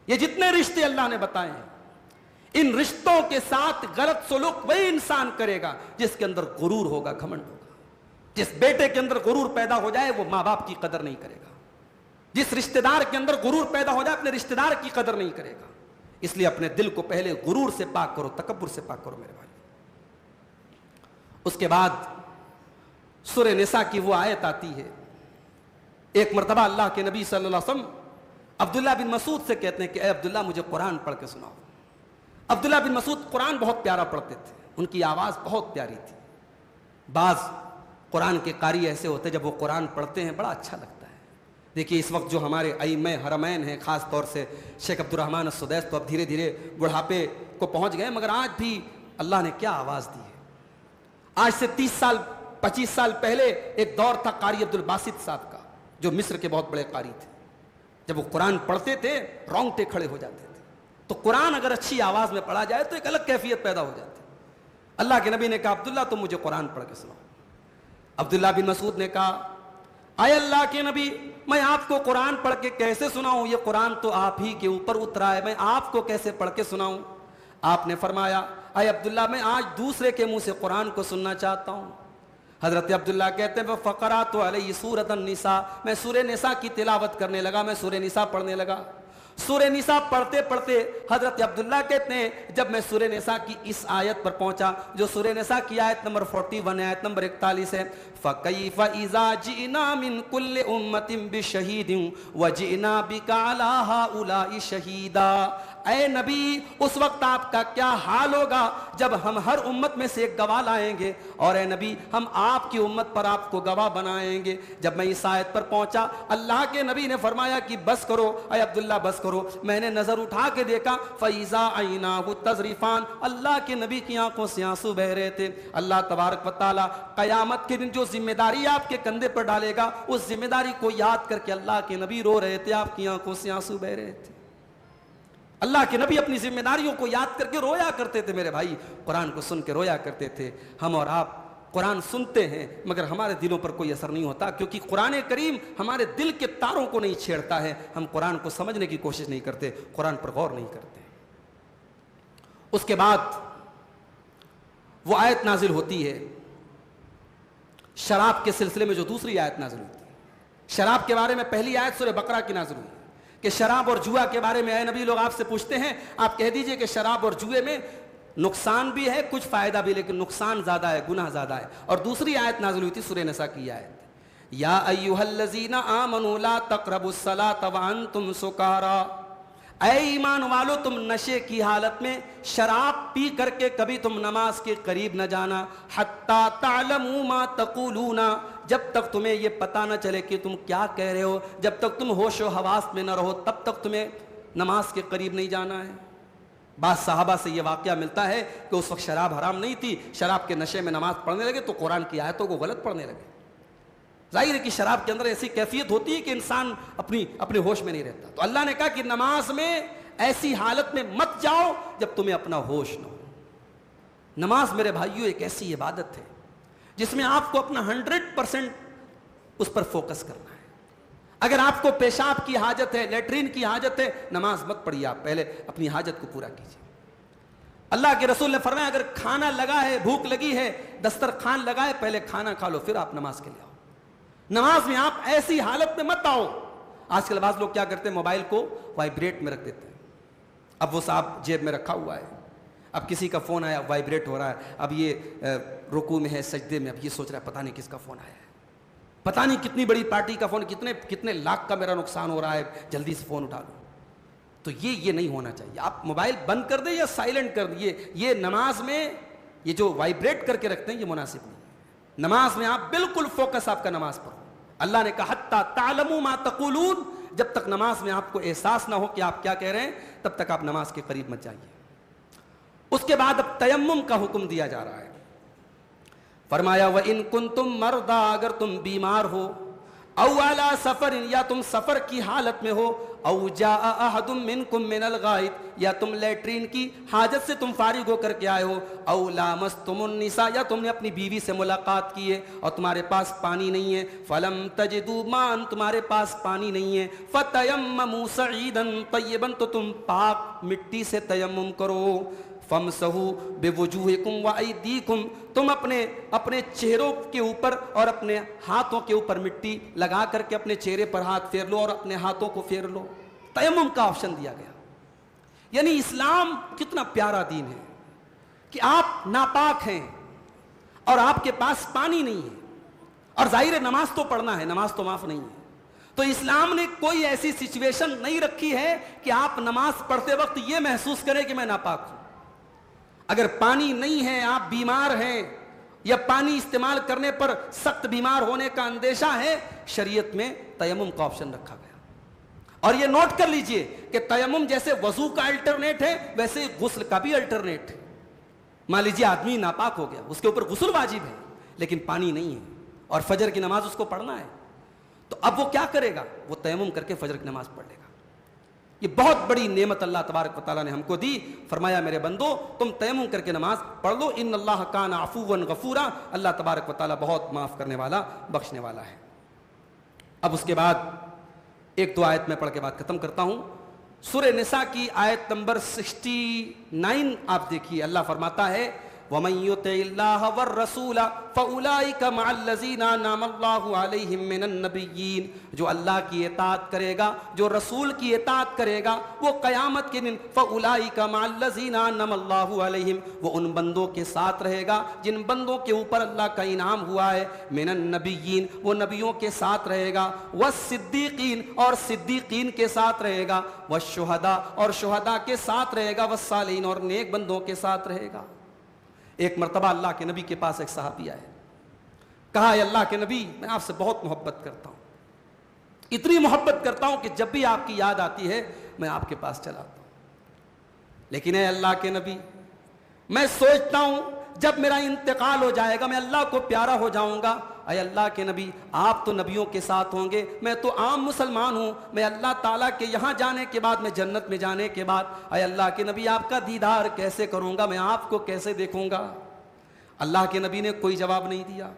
یہ جتنے رشتے اللہ نے بتائے ہیں, ان رشتوں کے ساتھ غلط سلوک وہی انسان کرے گا جس کے اندر غرور ہوگا, گھمنڈ ہوگا. جس بیٹے کے اندر غرور پیدا ہو جائے وہ ماں باپ کی قدر نہیں کرے گا. جس رشتہ دار کے اندر غرور پیدا ہو جائے اپنے رشتہ دار کی قدر نہیں کرے گا. اس لیے اپنے دل کو پہلے غرور سے پاک کرو, تکبر سے پاک کرو میرے بھائی. اس کے بعد سورہ نساء کی وہ آیت آتی ہے. ایک مرتبہ اللہ کے نبی صلی اللہ علیہ وسلم عبداللہ بن مسعود سے کہتے ہیں کہ اے عبداللہ مجھے قرآن پڑھ کے سناؤ. عبداللہ بن مسعود قرآن بہت پیارا پڑھتے تھے, ان کی آواز بہت پیاری تھی. بعض قرآن کے قاری ایسے ہوتے جب وہ قرآن پڑھتے ہیں بڑا اچھا لگتا ہے. دیکھیے اس وقت جو ہمارے ائمہ حرمین ہیں, خاص طور سے شیخ عبد الرحمن السدیس, تو اب دھیرے دھیرے بڑھاپے کو پہنچ گئے, مگر آج بھی اللہ نے کیا آواز دی ہے. آج سے 30 سال 25 سال پہلے ایک دور تھا قاری عبد الباسط صاحب کا, جو مصر کے بہت بڑے قاری تھے. جب وہ قرآن پڑھتے تھے رونگٹے کھڑے ہو جاتے تھے. تو قرآن اگر اچھی آواز میں پڑھا جائے تو ایک الگ کیفیت پیدا ہو جاتی. اللہ کے نبی نے کہا عبداللہ تم مجھے قرآن پڑھ کے سناؤ. عبداللہ بن مسعود نے کہا اے اللہ کے نبی میں آپ کو قرآن پڑھ کے کیسے سناؤں, یہ قرآن تو آپ ہی کے اوپر اترا ہے, میں آپ کو کیسے پڑھ کے سناؤں. آپ نے فرمایا اے عبداللہ میں آج دوسرے کے منہ سے قرآن کو سننا چاہتا ہوں. حضرت عبداللہ کہتے ہیں فقرات علیہ سورۃ النساء, میں سورہ نساء کی تلاوت کرنے لگا, میں سورہ نساء پڑھنے لگا. سورہ نساء پڑھتے پڑھتے حضرت عبداللہ کہتے ہیں جب میں سورہ نساء کی اس آیت پر پہنچا, جو سورہ نساء کی آیت نمبر 41 ہے, آیت نمبر 41 ہے, فَكَيْفَ إِذَا جِئْنَا مِن كُلِّ أُمَّةٍ بِشَهِيدٍ وَجِئْنَا بِكَ عَلَىٰ هَٰؤُلَاءِ شَهِيدًا. اے نبی اس وقت آپ کا کیا حال ہوگا جب ہم ہر امت میں سے ایک گواہ لائیں گے, اور اے نبی ہم آپ کی امت پر آپ کو گواہ بنائیں گے. جب میں اس آیت پر پہنچا اللہ کے نبی نے فرمایا کہ بس کرو اے عبداللہ بس کرو, کرو. میں نے نظر اٹھا کے دیکھا فَإِذَا عَيْنَاهُ تَذْرِفَانِ, اللہ کے نبی کی آنکھوں سے آنسو بہ رہے تھے. اللہ تبارک و تعالیٰ قیامت کے دن جو ذمہ داری آپ کے کندھے پر ڈالے گا, اس ذمہ داری کو یاد کر کے اللہ کے نبی رو رہے تھے, آپ کی آنکھوں سے آنسو بہ رہے تھے. اللہ کے نبی اپنی ذمہ داریوں کو یاد کر کے رویا کرتے تھے. میرے بھائی, قرآن کو سن کے رویا کرتے تھے. ہم اور آپ قرآن سنتے ہیں مگر ہمارے دلوں پر کوئی اثر نہیں ہوتا, کیونکہ قرآن کریم ہمارے دل کے تاروں کو نہیں چھیڑتا ہے. ہم قرآن کو سمجھنے کی کوشش نہیں کرتے, قرآن پر غور نہیں کرتے. اس کے بعد وہ آیت نازل ہوتی ہے شراب کے سلسلے میں, جو دوسری آیت نازل ہوتی ہے. شراب کے بارے میں پہلی آیت سورہ بقرہ کی نازل ہوئی کہ شراب اور جوا کے بارے میں اے نبی لوگ آپ سے پوچھتے ہیں, آپ کہہ دیجئے کہ شراب اور جوئے میں نقصان بھی ہے, کچھ فائدہ بھی, لیکن نقصان زیادہ ہے, گناہ زیادہ ہے. اور دوسری آیت نازل ہوئی تھی سورہ نساء کی آیت, یا ایھا الذین آمنوا لا تقربوا الصلاۃ وانتم سکارا, اے ایمان والو تم نشے کی حالت میں شراب پی کر کے کبھی تم نماز کے قریب نہ جانا. حتی تعلموا ما تقولون, جب تک تمہیں یہ پتہ نہ چلے کہ تم کیا کہہ رہے ہو, جب تک تم ہوش و حواس میں نہ رہو تب تک تمہیں نماز کے قریب نہیں جانا ہے. بعض صحابہ سے یہ واقعہ ملتا ہے کہ اس وقت شراب حرام نہیں تھی, شراب کے نشے میں نماز پڑھنے لگے تو قرآن کی آیتوں کو غلط پڑھنے لگے. ظاہر ہے کہ شراب کے اندر ایسی کیفیت ہوتی ہے کہ انسان اپنے ہوش میں نہیں رہتا. تو اللہ نے کہا کہ نماز میں ایسی حالت میں مت جاؤ جب تمہیں اپنا ہوش نہ ہو. نماز میرے بھائیوں ایک ایسی عبادت ہے جس میں آپ کو اپنا 100% اس پر فوکس کرنا ہے. اگر آپ کو پیشاب کی حاجت ہے, لیٹرین کی حاجت ہے, نماز مت پڑھیے, آپ پہلے اپنی حاجت کو پورا کیجیے. اللہ کے رسول نے فرمایا اگر کھانا لگا ہے, بھوک لگی ہے, دسترخوان لگا ہے, پہلے کھانا کھا لو پھر آپ نماز کے لیے آؤ. نماز میں آپ ایسی حالت میں مت آؤ. آج کل بعض لوگ کیا کرتے ہیں, موبائل کو وائبریٹ میں رکھ دیتے ہیں. اب وہ صاحب جیب میں رکھا ہوا ہے, اب کسی کا فون آیا, وائبریٹ ہو رہا ہے, اب یہ رکوع میں ہے, سجدے میں, اب یہ سوچ رہا ہے پتہ نہیں کس کا فون آیا ہے, پتہ نہیں کتنی بڑی پارٹی کا فون, کتنے لاکھ کا میرا نقصان ہو رہا ہے, جلدی سے فون اٹھا لو. تو یہ نہیں ہونا چاہیے. آپ موبائل بند کر دیں یا سائلنٹ کر دیں. یہ نماز میں یہ جو وائبریٹ کر کے رکھتے ہیں یہ مناسب نہیں. نماز میں آپ بالکل فوکس آپ کا نماز پر. اللہ نے کہا حتی تعلموا ما تقولون, جب تک نماز میں آپ کو احساس نہ ہو کہ آپ کیا کہہ رہے ہیں تب تک آپ نماز کے قریب مت جائیے. اس کے بعد اب تیمم کا حکم دیا جا رہا ہے. فرمایا وَإِن كُنتُم مَرْضَىٰ, اگر تم بیمار ہو, او علی سفر, یا تم سفر کی حالت میں ہو, او جاء احد منکم من الغائط, یا تم لیٹرین کی حاجت سے تم فارغ ہو کر کے آئے ہو, او لامستم النساء, یا تم نے اپنی بیوی سے ملاقات کی ہے اور تمہارے پاس پانی نہیں ہے, فلم تجدوا ماء, تمہارے پاس پانی نہیں ہے, فتیمموا صعیدا طیبا, تو تم پاک مٹی سے تیمم کرو. فامسحوا بوجوہکم وایدیکم, تم اپنے چہروں کے اوپر اور اپنے ہاتھوں کے اوپر مٹی لگا کر کے اپنے چہرے پر ہاتھ پھیر لو اور اپنے ہاتھوں کو پھیر لو. تیمم کا آپشن دیا گیا. یعنی اسلام کتنا پیارا دین ہے کہ آپ ناپاک ہیں اور آپ کے پاس پانی نہیں ہے, اور ظاہر نماز تو پڑھنا ہے, نماز تو معاف نہیں ہے. تو اسلام نے کوئی ایسی سچویشن نہیں رکھی ہے کہ آپ نماز پڑھتے وقت یہ محسوس کریں کہ میں ناپاک ہوں. اگر پانی نہیں ہے, آپ بیمار ہیں, یا پانی استعمال کرنے پر سخت بیمار ہونے کا اندیشہ ہے, شریعت میں تیمم کا آپشن رکھا گیا. اور یہ نوٹ کر لیجئے کہ تیمم جیسے وضو کا الٹرنیٹ ہے ویسے غسل کا بھی الٹرنیٹ ہے. مان لیجئے آدمی ناپاک ہو گیا, اس کے اوپر غسل واجب ہے لیکن پانی نہیں ہے اور فجر کی نماز اس کو پڑھنا ہے, تو اب وہ کیا کرے گا؟ وہ تیمم کر کے فجر کی نماز پڑھ لے گا. یہ بہت بڑی نعمت اللہ تبارک و تعالیٰ نے ہم کو دی. فرمایا میرے بندو تم تیمم کر کے نماز پڑھ لو, ان اللہ کان عفوا غفورا, اللہ تبارک و تعالیٰ بہت معاف کرنے والا, بخشنے والا ہے. اب اس کے بعد ایک دو آیت میں پڑھ کے بات ختم کرتا ہوں. سورہ نساء کی آیت نمبر 69 آپ دیکھیے, اللہ فرماتا ہے وَمَن يُطِعِ اللَّهَ وَالرَّسُولَ فَأُولَٰئِكَ مَعَ الَّذِينَ أَنْعَمَ اللَّهُ عَلَيْهِم مِّنَ النَّبِيِّينَ, جو اللہ کی اطاعت کرے گا, جو رسول کی اطاعت کرے گا, وہ قیامت کے دن فَأُولَٰئِكَ مَعَ الَّذِينَ أَنْعَمَ اللَّهُ عَلَيْهِم, وہ ان بندوں کے ساتھ رہے گا جن بندوں کے اوپر اللہ کا انعام ہوا ہے. مِّنَ النَّبِيِّينَ, وہ نبیوں کے ساتھ رہے گا, وَالصِّدِّيقِينَ, اور صدیقین کے ساتھ رہے گا, وَالشُّہَدَاء, اور شہداء کے ساتھ رہے گا, وَالصَّالِحِينَ, اور نیک بندوں کے ساتھ رہے گا. ایک مرتبہ اللہ کے نبی کے پاس ایک صحابی آئے, کہا اے اللہ کے نبی میں آپ سے بہت محبت کرتا ہوں, اتنی محبت کرتا ہوں کہ جب بھی آپ کی یاد آتی ہے میں آپ کے پاس چلا آتا ہوں. لیکن اے اللہ کے نبی، میں سوچتا ہوں جب میرا انتقال ہو جائے گا میں اللہ کو پیارا ہو جاؤں گا. اے اللہ کے نبی، آپ تو نبیوں کے ساتھ ہوں گے، میں تو عام مسلمان ہوں. میں اللہ تعالیٰ کے یہاں جانے کے بعد، میں جنت میں جانے کے بعد، اے اللہ کے نبی آپ کا دیدار کیسے کروں گا؟ میں آپ کو کیسے دیکھوں گا؟ اللہ کے نبی نے کوئی جواب نہیں دیا.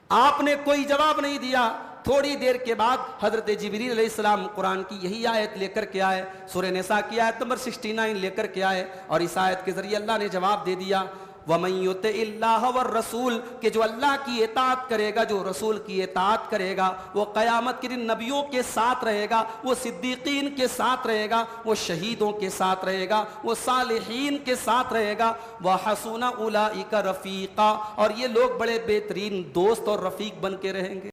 آپ نے کوئی جواب نہیں دیا. تھوڑی دیر کے بعد حضرت جبریل علیہ السلام قرآن کی یہی آیت لے کر کے آئے، سورہ نساء کی آیت نمبر 69 لے کر کے آئے، اور اس آیت کے ذریعے اللہ نے جواب دے دیا، وَمَن يُطِعِ اللَّهَ وَالرَّسُولَ، کہ جو اللہ کی اطاعت کرے گا، جو رسول کی اطاعت کرے گا، وہ قیامت کے دن نبیوں کے ساتھ رہے گا، وہ صدیقین کے ساتھ رہے گا، وہ شہیدوں کے ساتھ رہے گا، وہ صالحین کے ساتھ رہے گا. وَحَسُنَ أُولَئِكَ رَفِيقًا، اور یہ لوگ بڑے بہترین دوست اور رفیق بن کے رہیں گے.